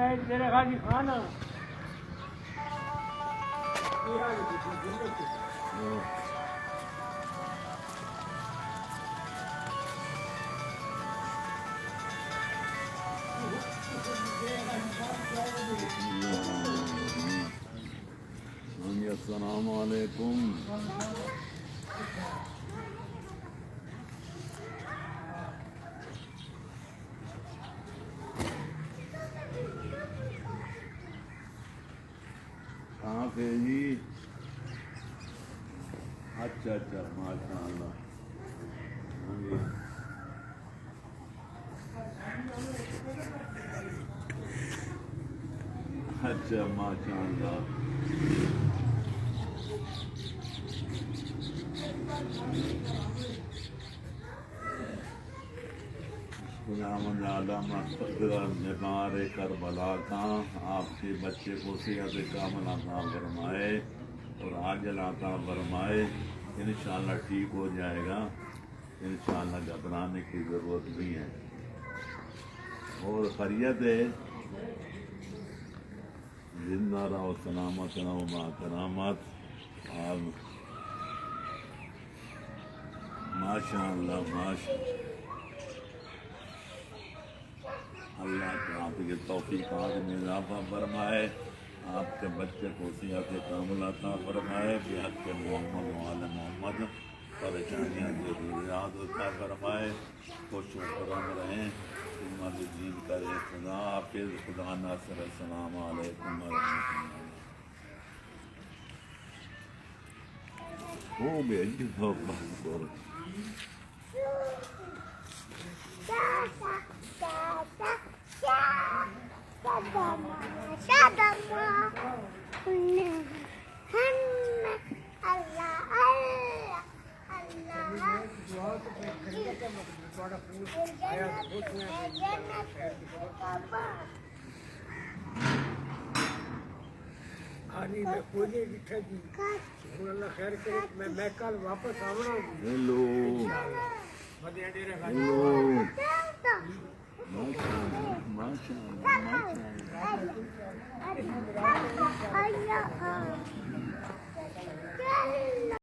बैठ तेरे खाली खाना अस्सलामु अलैकुम। कहाँ से जी? अच्छा अच्छा, माशाअल्लाह। हाँ जी। अच्छा माशाअल्लाह। निबार करबला का आपके बच्चे को सेहत कामल अता फरमाए और आजल अता फरमाए। इंशाअल्लाह ठीक हो जाएगा, इंशाअल्लाह घबराने की ज़रूरत नहीं है। और खैरियत है, जिंदा रहो, सलामत रहो, माकरामत। और माशाअल्लाह माशा अल्लाह के आपके तौफीक़ात में इज़ाफ़ा फरमाए, आपके बच्चे को सेहत कामिल अता फरमाए। बेहद के मोहम्मद वाले मोहम्मद परेशानियाँ ज़रूरियात अता फरमाए। खुश खुरम रहें, दीन करे खुदा हाफिज़, खुदा नासिर। अस्सलामु अलैकुम वरहमतुल्लाह। हो गया जी, हो बस करो। मैं कोई नहीं दिखा जी, अल्लाह खैर करे। मैं कल वापस आवना। हेलो हेलो, माशाअल्लाह माशाअल्लाह माशाअल्लाह।